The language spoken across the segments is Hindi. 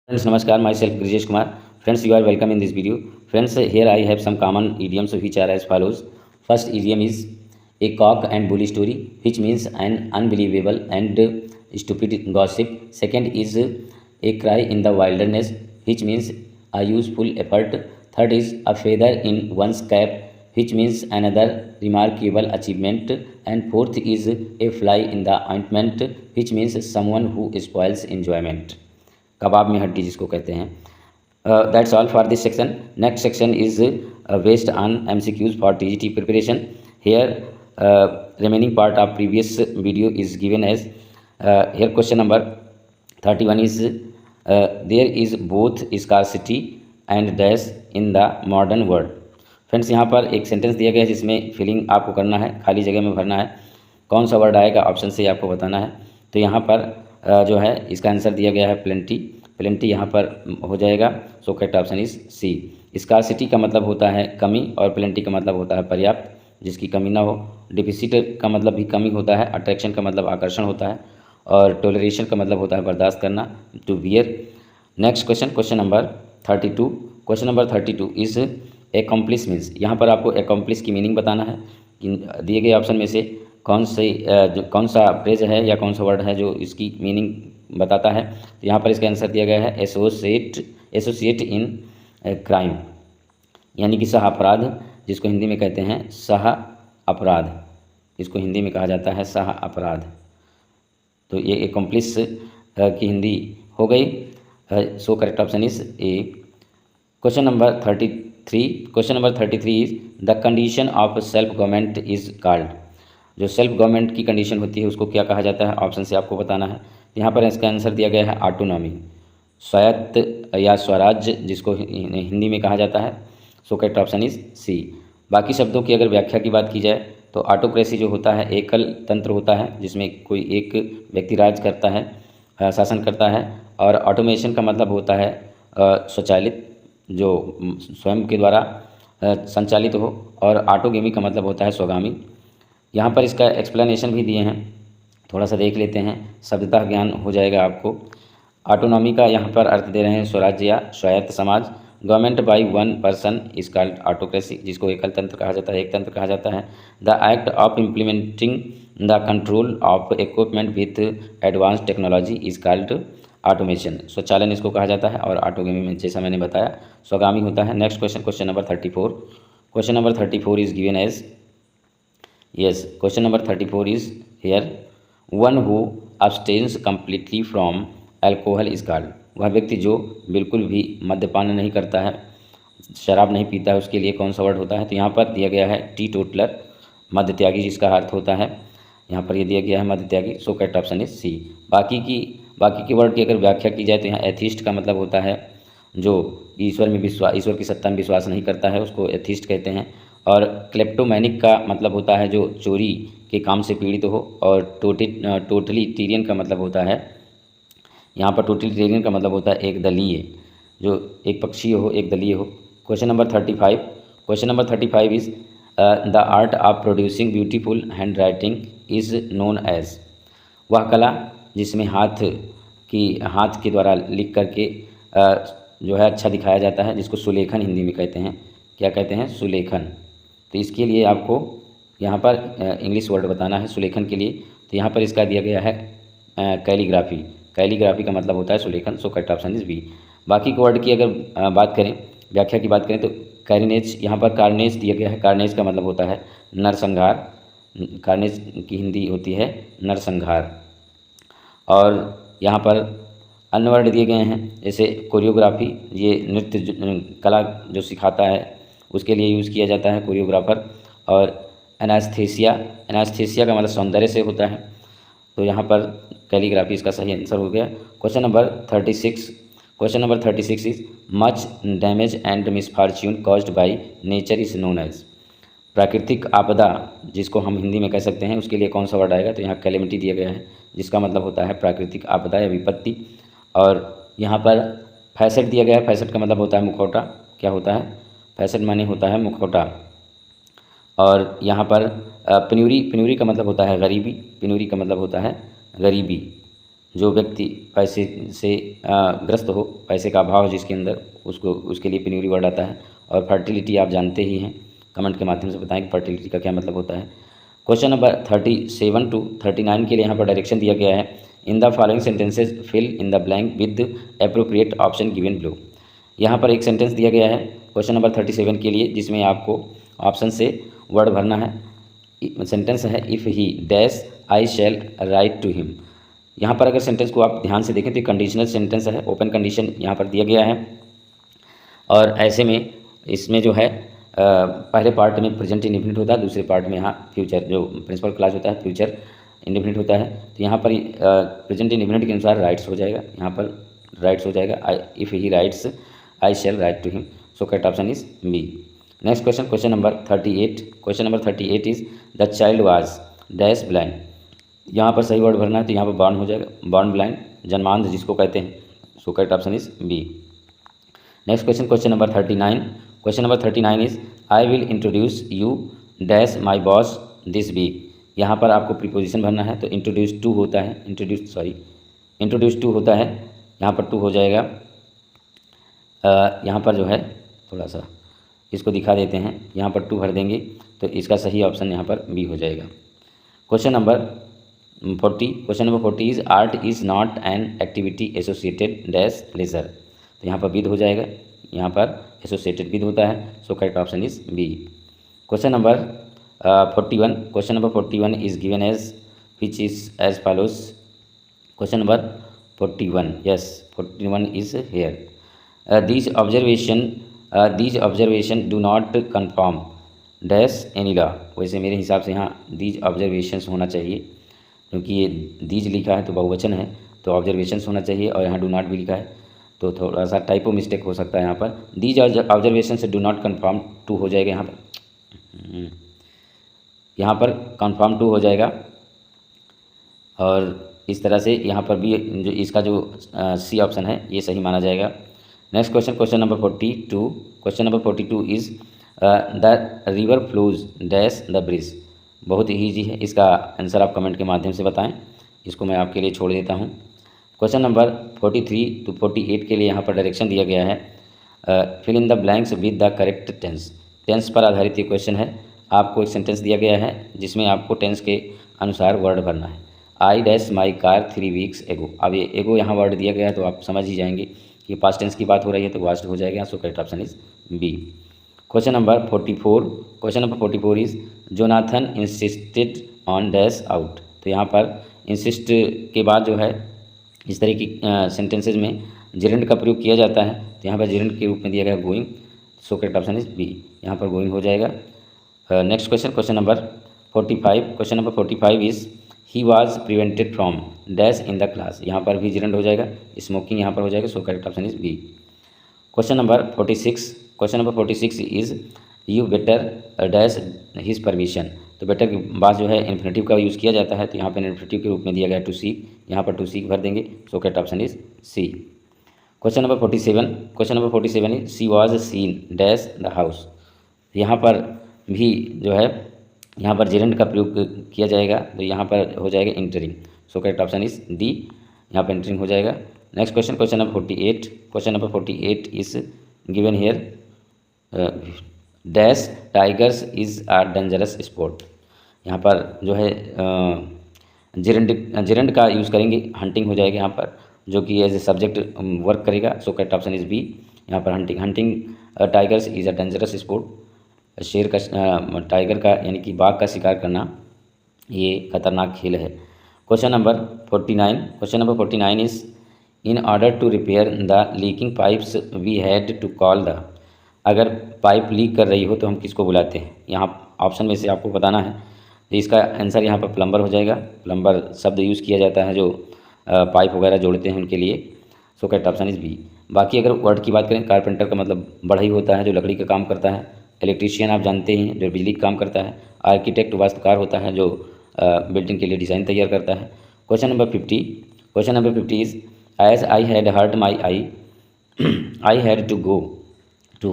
Friends, Namaskar. Myself Grijesh Kumar. Friends, you are welcome in this video. Friends, here I have some common idioms which are as follows. First idiom is a cock and bull story, which means an unbelievable and stupid gossip. Second is a cry in the wilderness, which means a useful effort. Third is a feather in one's cap, which means another remarkable achievement. And fourth is a fly in the ointment, which means someone who spoils enjoyment. कबाब में हड्डी जिसको कहते हैं. That's all for this section. Next section is based on MCQs for TGT preparation. Here remaining part of previous video is given as here question number 31 is there is both scarcity and dash in the modern world. Friends, यहाँ पर एक सेंटेंस दिया गया है जिसमें फिलिंग आपको करना है, खाली जगह में भरना है. कौन सा वर्ड आएगा ऑप्शन से आपको बताना है. तो यहाँ पर जो है इसका आंसर दिया गया है प्लेंटी. प्लेंटी यहाँ पर हो जाएगा. So correct option is C. Scarcity का मतलब होता है कमी और प्लेंटी का मतलब होता है पर्याप्त, जिसकी कमी ना हो. डिफिसिट का मतलब भी कमी होता है. अट्रैक्शन का मतलब आकर्षण होता है. और टोलरेशन का मतलब होता है बर्दाश्त करना, to bear. Next question, question number 32. Question number 32 is accomplice means. यहाँ पर आपको एकम्प्लिस की मीनिंग बताना है. दिए गए ऑप्शन में से कौन सा फ्रेज है या कौन सा वर्ड है जो इसकी मीनिंग बताता है. तो यहाँ पर इसका आंसर दिया गया है एसोसिएट इन क्राइम, यानी कि सह अपराध, जिसको हिंदी में कहते हैं सह अपराध. इसको हिंदी में कहा जाता है सह अपराध. तो ये एकम्प्लिस की हिंदी हो गई. सो correct option is a. Question number 33. Question number 33 is the condition of self government is called. जो सेल्फ गवर्नमेंट की कंडीशन होती है उसको क्या कहा जाता है, ऑप्शन से आपको बताना है. यहाँ पर इसका आंसर दिया गया है ऑटोनॉमी, स्वायत्त या स्वराज्य, जिसको हिंदी में कहा जाता है. So correct option is C. बाकी शब्दों की अगर व्याख्या की बात की जाए तो ऑटोक्रेसी जो होता है एकल तंत्र होता है जिसमें कोई एक व्यक्ति राज करता है, शासन करता है. और ऑटोमेशन का मतलब होता है स्वचालित, जो स्वयं के द्वारा संचालित हो. और ऑटोगेमी का मतलब होता है स्वगामी. यहाँ पर इसका एक्सप्लेनेशन भी दिए हैं, थोड़ा सा देख लेते हैं, शब्दतः ज्ञान हो जाएगा आपको. ऑटोनॉमी का यहाँ पर अर्थ दे रहे हैं स्वराज्य या स्वायत्त समाज. Government by one person is called autocracy, जिसको एकल तंत्र कहा जाता है, एक तंत्र कहा जाता है. The act of implementing the control of equipment with advance technology is called automation. स्वचालन इसको कहा जाता है. और ऑटोगेमी में जैसा मैंने बताया स्वगामी होता है. Next question, question number 34. Question number 34 is given as yes. Question number 34 is here one who abstains completely from alcohol is called. वह व्यक्ति जो बिल्कुल भी मद्यपान नहीं करता है, शराब नहीं पीता है, उसके लिए कौन सा वर्ड होता है. तो यहाँ पर दिया गया है टी टोटलर, मद्य त्यागी, जिसका अर्थ होता है यहाँ पर ये दिया गया है मद्य त्यागी. So correct option is C. बाकी के वर्ड की अगर व्याख्या की जाए तो यहाँ एथिस्ट का मतलब होता है जो ईश्वर की सत्ता में विश्वास नहीं करता है, उसको एथिस्ट कहते हैं. और क्लेप्टोमैनिक का मतलब होता है जो चोरी के काम से पीड़ित हो. और टोटलिटेरियन का मतलब होता है, यहाँ पर टोटलिटेरियन का मतलब होता है एक दलीय, जो एक पक्षीय हो, एक दलीय हो. Question number 35. Question number 35 is the art of producing beautiful hand writing is known as. वह कला जिसमें हाथ के द्वारा लिख करके जो है अच्छा दिखाया जाता है, जिसको सुलेखन हिंदी में कहते हैं. क्या कहते हैं, सुलेखन. तो इसके लिए आपको यहाँ पर इंग्लिश वर्ड बताना है सुलेखन के लिए. तो यहाँ पर इसका दिया गया है कैलीग्राफी. कैलीग्राफी का मतलब होता है सुलेखन. So correct option is B. बाकी के वर्ड की अगर बात करें, व्याख्या की बात करें तो कैरिनेज, यहाँ पर कार्नेज दिया गया है. कार्नेज का मतलब होता है नरसंहार. कार्नेज की हिंदी होती है नरसंहार. और यहाँ पर अन्य वर्ड दिए गए हैं जैसे कोरियोग्राफी, ये नृत्य कला जो सिखाता है उसके लिए यूज़ किया जाता है कोरियोग्राफर. और एनास्थेसिया का मतलब सौंदर्य से होता है. तो यहाँ पर कैलीग्राफी इसका सही आंसर हो गया. Question number 36. Question number 36 is much damage and misfortune caused by nature is known as. प्राकृतिक आपदा, जिसको हम हिंदी में कह सकते हैं, उसके लिए कौन सा वर्ड आएगा. तो यहाँ कैलेमिटी दिया गया है, जिसका मतलब होता है प्राकृतिक आपदा या विपत्ति. और यहाँ पर फैसेट दिया गया है. फैसेट का मतलब होता है मुखौटा. क्या होता है, फैसेट माने होता है मुखौटा. और यहाँ पर पिन्यूरी का मतलब होता है गरीबी. पिन्यूरी का मतलब होता है गरीबी, जो व्यक्ति पैसे से ग्रस्त हो, पैसे का अभाव हो जिसके अंदर, उसको उसके लिए पेन्यूरी वर्ड आता है। और फर्टिलिटी आप जानते ही हैं, कमेंट के माध्यम से बताएं कि फर्टिलिटी का क्या मतलब होता है। क्वेश्चन नंबर 37 टू 39 के लिए यहाँ पर डायरेक्शन दिया गया है। In the following sentences fill in the blank with appropriate option given below. यहाँ पर एक सेंटेंस दिया गया है क्वेश्चन नंबर 37 के लिए, जिसमें आपको ऑप्शन से वर्ड भरना है। सेंटेंस है if he dash I shall write to him. यहाँ पर अगर सेंटेंस को आप ध्यान से देखें तो कंडीशनल सेंटेंस है, ओपन कंडीशन यहाँ पर दिया गया है। और ऐसे में इसमें जो है पहले पार्ट में प्रेजेंट इंडेफिनिट होता है, दूसरे पार्ट में यहाँ फ्यूचर जो प्रिंसिपल क्लास होता है फ्यूचर इंडेफिनिट होता है। तो यहाँ पर प्रेजेंट इंडेफिनिट के अनुसार राइट्स हो जाएगा, यहाँ पर राइट्स हो जाएगा if he writes I shall write to him. So correct option is B. Next question, question number 38। Question number 38 is the child was dash blind. यहाँ पर सही वर्ड भरना है, तो यहाँ पर बॉर्न हो जाएगा, बॉर्न ब्लाइंड, जन्मांध जिसको कहते हैं। So correct option is B. Next question, question number 39। Question number 39 is I will introduce you dash my boss this week. यहाँ पर आपको प्रीपोजिशन भरना है, तो इंट्रोड्यूस टू होता है, इंट्रोड्यूस टू होता है, यहाँ पर टू हो जाएगा। यहाँ पर जो है थोड़ा सा इसको दिखा देते हैं, यहाँ पर टू भर देंगे तो इसका सही ऑप्शन यहाँ पर बी हो जाएगा। Question number 40। Question number 40 is art is not an activity associated dash pleasure. तो यहाँ पर विद हो जाएगा, यहाँ पर एसोसिएटेड विद होता है। So correct option is B. Question number 41। Question number 41 is given as which is as follows. Question number 41, yes 41 is here. these observation do not confirm dash any law. वैसे मेरे हिसाब से यहाँ दीज ऑब्जर्वेशंस होना चाहिए, क्योंकि ये दीज लिखा है तो बहुवचन है, तो ऑब्जर्वेशंस होना चाहिए, और यहाँ डू नॉट भी लिखा है तो थोड़ा सा टाइपो मिस्टेक हो सकता है। यहाँ पर दीज ऑब्जर्वेशन से डू नॉट कन्फर्म टू हो जाएगा, यहाँ पर कन्फर्म टू हो जाएगा। और इस तरह से यहाँ पर भी जो इसका जो सी ऑप्शन है ये सही माना जाएगा। Next question, question number 42। Question number 42 is the river flows dash the bridge. बहुत ही ईजी है, इसका आंसर आप कमेंट के माध्यम से बताएं, इसको मैं आपके लिए छोड़ देता हूं। क्वेश्चन नंबर 43 टू 48 के लिए यहाँ पर डायरेक्शन दिया गया है। Fill in the blanks with the correct tense. Tense पर आधारित ये क्वेश्चन है। आपको एक सेंटेंस दिया गया है जिसमें आपको टेंस के अनुसार वर्ड भरना है। I dash my car 3 weeks एगो। अब ये एगो यहाँ वर्ड दिया गया है तो आप समझ ही जाएंगे कि पास्ट टेंस की बात हो रही है, तो वास्ट हो जाएगा। So correct option is B. Question number 44। Question number 44 is Jonathan insisted on dash out. तो यहाँ पर इंसिस्ट के बाद जो है इस तरह की सेंटेंसेज में जेरेंड का प्रयोग किया जाता है, तो यहाँ पर जेरेंड के रूप में दिया गया going. So correct option is B, यहाँ पर गोइंग हो जाएगा। Next question, question number 45। Question number 45 is he was prevented from dash in the class. यहाँ पर भी जेरेंड हो जाएगा, स्मोकिंग यहाँ पर हो जाएगा। So correct option is B. Question number 46। Question number 46 is you better dash his permission. तो बेटर के बाद जो है इन्फिनेटिव का यूज़ किया जाता है, तो यहाँ पर इन्फिनेटिव के रूप में दिया गया टू सी, यहाँ पर टू सी भर देंगे। So correct option is C. Question number 47। Question number 47 is she was seen dash the house. यहाँ पर भी जो है यहाँ पर जेरेंड का प्रयोग किया जाएगा, तो यहाँ पर हो जाएगा entering. So correct option is D, यहाँ पर इंटरिंग हो जाएगा। Next question, question number 48। Question number 48 is given here dash tigers is a dangerous sport. यहाँ पर जो है जेरेंड का यूज़ करेंगे, हंटिंग हो जाएगा यहाँ पर, जो कि एज ए सब्जेक्ट वर्क करेगा। So correct option is B, यहाँ पर hunting tigers is a dangerous sport. शेर का टाइगर का यानी कि बाघ का शिकार करना ये खतरनाक खेल है। Question number 49। Question number 49 is in order to repair the leaking pipes we had to call the. अगर पाइप लीक कर रही हो तो हम किसको बुलाते हैं? यहाँ ऑप्शन में से आपको बताना है, तो इसका आंसर यहाँ पर प्लम्बर हो जाएगा। प्लम्बर शब्द यूज़ किया जाता है जो पाइप वगैरह जोड़ते हैं उनके लिए। So correct option is B. बाकी अगर वर्ड की बात करें, कारपेंटर का मतलब बढ़ई होता है जो लकड़ी का काम करता है। इलेक्ट्रीशियन आप जानते हैं जो बिजली का काम करता है। आर्किटेक्ट वास्तुकार होता है जो बिल्डिंग के लिए डिज़ाइन तैयार करता है। Question number 50। Question number 50 is as I had hurt my eye I had to go to.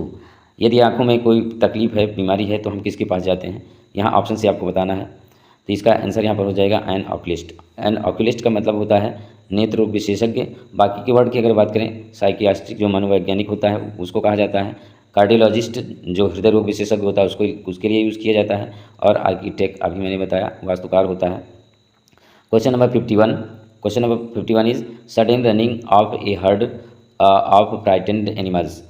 यदि आँखों में कोई तकलीफ़ है, बीमारी है, तो हम किसके पास जाते हैं? यहाँ ऑप्शन से आपको बताना है, तो इसका आंसर यहाँ पर हो जाएगा एन ऑक्यूलिस्ट। एन ऑक्यूलिस्ट का मतलब होता है नेत्र रोग विशेषज्ञ। बाकी के वर्ड की अगर बात करें, साइकियाट्रिस्ट जो मनोवैज्ञानिक होता है उसको कहा जाता है। कार्डियोलॉजिस्ट जो हृदय रोग विशेषज्ञ होता है उसके लिए यूज़ किया जाता है। और आर्किटेक्ट अभी मैंने बताया वास्तुकार होता है। Question number 51 is sudden running of A heard of frightened animals.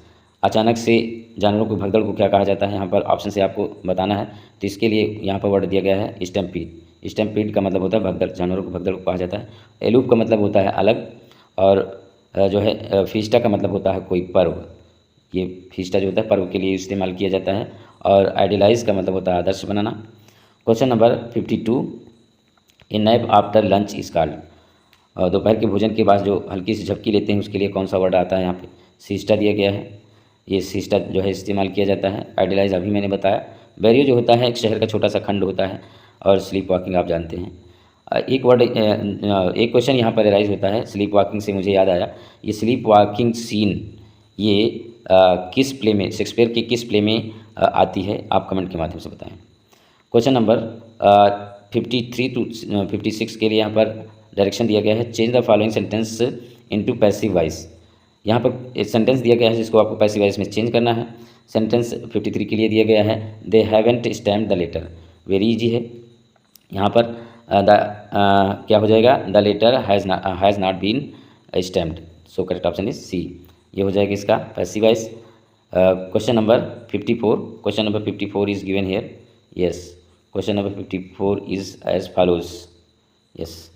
अचानक से जानवरों की भगदड़ को क्या कहा जाता है? यहाँ पर ऑप्शन से आपको बताना है। तो इसके लिए यहाँ पर वर्ड दिया गया है स्टैम्पीड। स्टैम्पीड का मतलब होता है भगदड़, जानवरों को भगदड़ को कहा जाता है। एलूप का मतलब होता है अलग, और जो है फीस्टा का मतलब होता है कोई पर्व। ये फीस्टा जो होता है पर्व के लिए इस्तेमाल किया जाता है। और आइडियलाइज का मतलब होता है आदर्श बनाना। Question number 52, a nap after lunch is called. और दोपहर के भोजन के बाद जो हल्की सी झपकी लेते हैं उसके लिए कौन सा वर्ड आता है? यहाँ पे सीस्टा दिया गया है। ये सीस्टा जो है इस्तेमाल किया जाता है। आइडियलाइज अभी मैंने बताया। बैरियो जो होता है एक शहर का छोटा सा खंड होता है। और स्लीप वॉकिंग आप जानते हैं। एक क्वेश्चन यहाँ पर राइज होता है स्लीप वॉकिंग से, मुझे याद आया। ये स्लीप वॉकिंग सीन ये किस प्ले में, शेक्सपियर के किस प्ले में आती है? आप कमेंट के माध्यम से बताएं। क्वेश्चन नंबर 53 टू 56 के लिए यहाँ पर डायरेक्शन दिया गया है। Change the following sentence into passive voice. यहाँ पर एक सेंटेंस दिया गया है जिसको आपको पैसिव वॉइस में चेंज करना है। सेंटेंस 53 के लिए दिया गया है they haven't stamped the letter. Very easy है। यहाँ पर क्या हो जाएगा? The letter has not been stamped. So correct option is C. ये हो जाएगा इसका passive voice. Question number 54 is given here. Yes, question number 54 is as follows. Yes,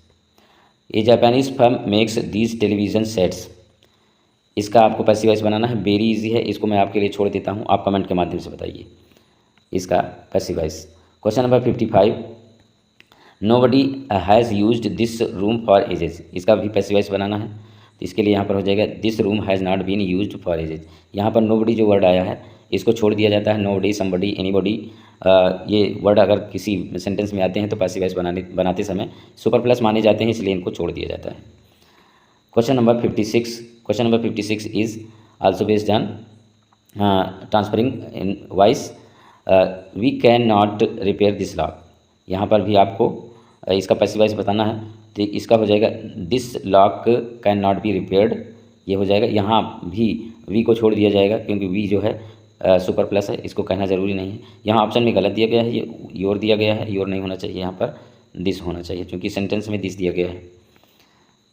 a Japanese firm makes these television sets. इसका आपको पैसिव वॉइस बनाना है। वेरी इजी है, इसको मैं आपके लिए छोड़ देता हूँ, आप कमेंट के माध्यम से बताइए इसका passive voice. Question number 55, nobody has used this room for ages. इसका भी पैसिव वॉइस बनाना है। तो इसके लिए यहाँ पर हो जाएगा this room has not been used for ages. यहाँ पर नोबडी जो वर्ड आया है इसको छोड़ दिया जाता है। नोबडी, समबडी, एनीबॉडी, ये वर्ड अगर किसी सेंटेंस में आते हैं तो पैसिव वॉइस बनाते समय सुपर प्लस माने जाते हैं, इसलिए इनको छोड़ दिया जाता है। Question number 56 is also based on transferring in voice. We can not repair this lock. यहाँ पर भी आपको इसका पैसिव वॉइस बताना है। तो इसका हो जाएगा this lock can not be repaired. ये हो जाएगा। यहाँ भी वी को छोड़ दिया जाएगा क्योंकि वी जो है सुपर प्लस है, इसको कहना ज़रूरी नहीं है। यहाँ ऑप्शन में गलत दिया गया है, ये योर दिया गया है। योर नहीं होना चाहिए, यहाँ पर दिस होना चाहिए क्योंकि सेंटेंस में दिस दिया गया है।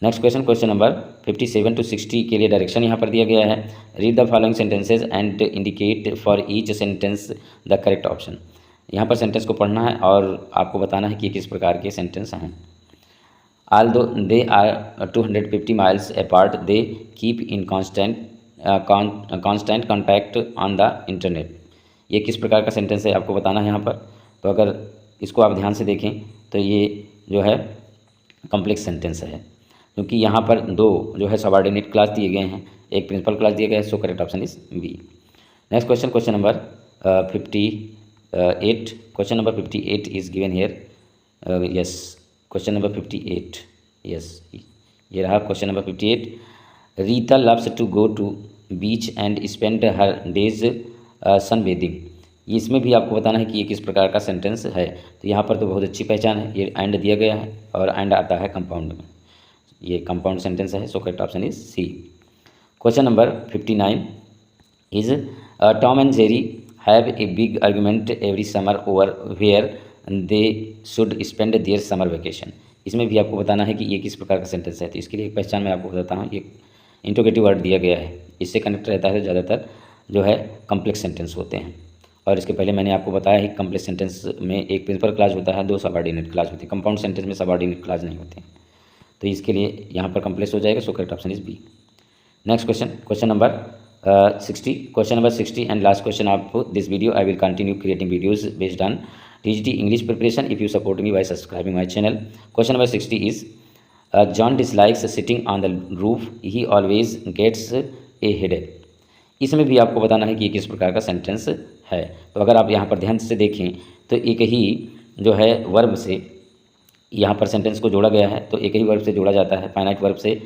नेक्स्ट क्वेश्चन नंबर 57 टू 60 के लिए डायरेक्शन यहाँ पर दिया गया है। Read the following sentences and indicate for each sentence the correct option. यहाँ पर सेंटेंस को पढ़ना है और आपको बताना है कि किस प्रकार के सेंटेंस हैं। Although they are 250 miles apart, they keep in constant contact on the internet। ये किस प्रकार का सेंटेंस है आपको बताना है यहाँ पर। तो अगर इसको आप ध्यान से देखें तो ये जो है कॉम्प्लेक्स सेंटेंस है क्योंकि यहाँ पर दो जो है सबऑर्डिनेट क्लास दिए गए हैं, एक प्रिंसिपल क्लास दिया गया है। So correct option is B. Next question number 58। Question number 58 is given here. Yes, question number 58। Yes, ये रहा question number 58। Rita loves to go to beach and spend her days sun bathing. इसमें भी आपको बताना है कि ये किस प्रकार का सेंटेंस है। तो यहाँ पर तो बहुत अच्छी पहचान है, ये एंड दिया गया है और एंड आता है कंपाउंड में। ये कंपाउंड सेंटेंस है। So correct option is C. Question number 59 is Tom and Jerry have a big argument every summer over where they should spend their summer vacation. इसमें भी आपको बताना है कि ये किस प्रकार का सेंटेंस है। तो इसके लिए एक पहचान मैं आपको बताता हूँ। ये इंट्रोगेटिव वर्ड दिया गया है, इससे कनेक्ट रहता है ज़्यादातर जो है कॉम्प्लेक्स सेंटेंस होते हैं। और इसके पहले मैंने आपको बताया है कि कॉम्प्लेक्स सेंटेंस में एक प्रिंसिपल क्लास होता है, दो सबऑर्डिनेट क्लास होती है। कंपाउंड सेंटेंस में सबऑर्डिनेट क्लास नहीं होते हैं। तो इसके लिए यहाँ पर कॉम्प्लेक्स हो जाएगा। So correct option is B. Next question number 60 and last question of this video. I will continue creating videos based on TGT English preparation if you support me by subscribing my channel. Question number 60 is John dislikes sitting on the roof. He always gets a headache. इसमें भी आपको बताना है कि ये किस प्रकार का सेंटेंस है। तो अगर आप यहाँ पर ध्यान से देखें तो एक ही जो है वर्ब से यहाँ पर सेंटेंस को जोड़ा गया है। तो एक ही वर्ब से जोड़ा जाता है, फाइनाइट वर्ब से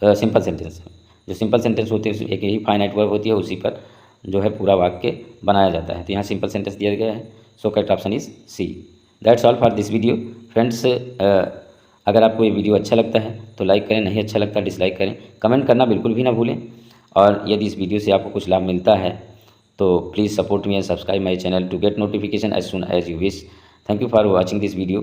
सिंपल सेंटेंस। जो सिंपल सेंटेंस होते हैं एक ही फाइनाइट वर्ब होती है, उसी पर जो है पूरा वाक्य बनाया जाता है। तो यहाँ सिंपल सेंटेंस दिया गया है। So correct option is C. That's all for this video friends. अगर आपको ये वीडियो अच्छा लगता है तो लाइक करें, नहीं अच्छा लगता डिसलाइक करें। कमेंट करना बिल्कुल भी ना भूलें। और यदि इस वीडियो से आपको कुछ लाभ मिलता है तो please support me and subscribe my channel to get notification as soon as you wish. Thank you for watching this video.